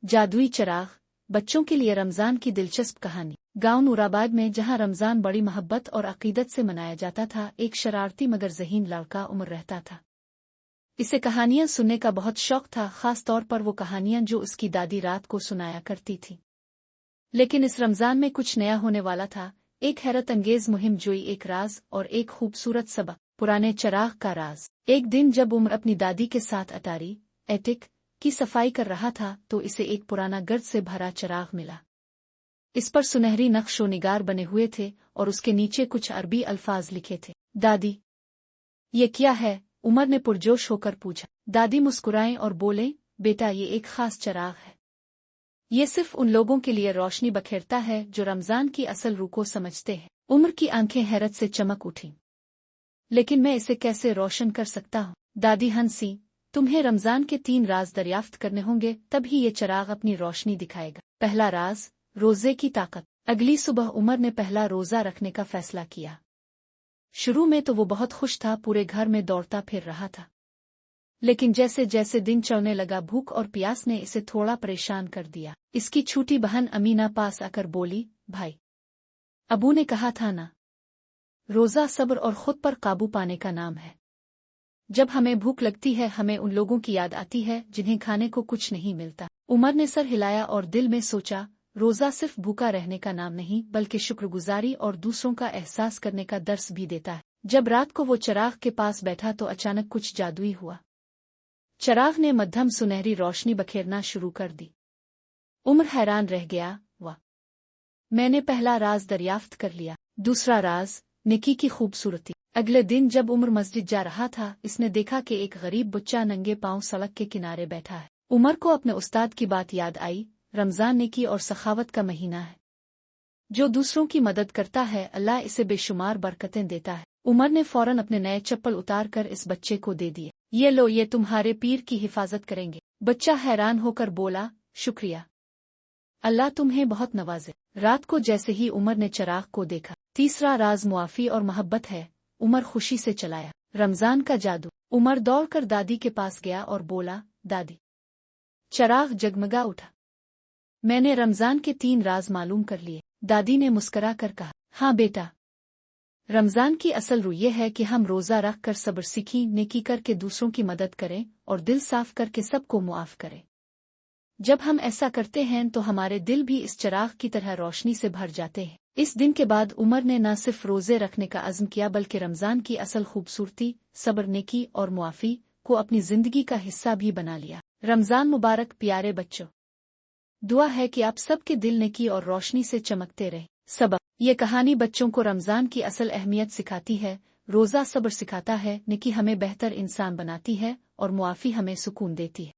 जादुई चराग, बच्चों के लिए रमजान की दिलचस्प कहानी। गांव नूराबाद में जहां रमजान बड़ी मोहब्बत और अकीदत से मनाया जाता था, एक शरारती मगर ज़हीन लड़का उमर रहता था। इसे कहानियां सुनने का बहुत शौक था, खास तौर पर वो कहानियां जो उसकी दादी रात को सुनाया करती थी। लेकिन इस रमजान में कुछ नया होने वाला था। एक हैरत अंगेज मुहिम जोई, एक राज और एक खूबसूरत सबक। पुराने चराग का राज। एक दिन जब उमर अपनी दादी के साथ अटारी एटिक की सफाई कर रहा था तो इसे एक पुराना गर्द से भरा चराग मिला। इस पर सुनहरी नक्शो निगार बने हुए थे और उसके नीचे कुछ अरबी अल्फाज लिखे थे। दादी, ये क्या है? उमर ने पुरजोश होकर पूछा। दादी मुस्कुराएं और बोले, बेटा, ये एक खास चराग है। ये सिर्फ उन लोगों के लिए रोशनी बखेरता है जो रमजान की असल रूह को समझते हैं। उमर की आंखें हैरत से चमक उठीं। लेकिन मैं इसे कैसे रोशन कर सकता हूँ? दादी हंसी। तुम्हें रमजान के 3 राज दरियाफ्त करने होंगे, तभी ये चराग अपनी रोशनी दिखाएगा। पहला राज, रोजे की ताकत। अगली सुबह उमर ने पहला रोजा रखने का फैसला किया। शुरू में तो वो बहुत खुश था, पूरे घर में दौड़ता फिर रहा था। लेकिन जैसे जैसे दिन चढ़ने लगा, भूख और प्यास ने इसे थोड़ा परेशान कर दिया। इसकी छोटी बहन अमीना पास आकर बोली, भाई, अबू ने कहा था ना, रोजा सब्र और खुद पर काबू पाने का नाम है। जब हमें भूख लगती है, हमें उन लोगों की याद आती है जिन्हें खाने को कुछ नहीं मिलता। उमर ने सर हिलाया और दिल में सोचा, रोजा सिर्फ भूखा रहने का नाम नहीं, बल्कि शुक्रगुजारी और दूसरों का एहसास करने का दर्स भी देता है। जब रात को वो चराग के पास बैठा तो अचानक कुछ जादुई हुआ। चराग ने मध्यम सुनहरी रोशनी बखेरना शुरू कर दी। उमर हैरान रह गया। वाह, मैंने पहला राज दरियाफ्त कर लिया। दूसरा राज, नेकी की खूबसूरती। अगले दिन जब उमर मस्जिद जा रहा था, इसने देखा कि एक गरीब बच्चा नंगे पांव सड़क के किनारे बैठा है। उमर को अपने उस्ताद की बात याद आई। रमजान नेकी और सखावत का महीना है। जो दूसरों की मदद करता है, अल्लाह इसे बेशुमार बरकतें देता है। उमर ने फौरन अपने नए चप्पल उतार कर इस बच्चे को दे दिए। ये लो, ये तुम्हारे पीर की हिफाजत करेंगे। बच्चा हैरान होकर बोला, शुक्रिया, अल्लाह तुम्हें बहुत नवाजे। रात को जैसे ही उमर ने चराग को देखा, तीसरा राज मुआफी और मोहब्बत है। उमर खुशी से चलाया। रमजान का जादू। उमर दौड़कर दादी के पास गया और बोला, दादी, चराग जगमगा उठा। मैंने रमजान के 3 राज मालूम कर लिए। दादी ने मुस्करा कर कहा, हाँ बेटा, रमजान की असल रूह ये है कि हम रोजा रख कर सब्र सीखें, नेकी करके दूसरों की मदद करें और दिल साफ करके सबको मुआफ करें। जब हम ऐसा करते हैं तो हमारे दिल भी इस चराग की तरह रोशनी से भर जाते हैं। इस दिन के बाद उमर ने न सिर्फ रोजे रखने का अज़्म किया, बल्कि रमजान की असल खूबसूरती, सब्र, नेकी और मुआफी को अपनी जिंदगी का हिस्सा भी बना लिया। रमजान मुबारक प्यारे बच्चों। दुआ है कि आप सबके दिल नेकी और रोशनी से चमकते रहे। सबक। ये कहानी बच्चों को रमजान की असल अहमियत सिखाती है। रोजा सब्र सिखाता है, नेकी हमें बेहतर इंसान बनाती है और मुआफी हमें सुकून देती है।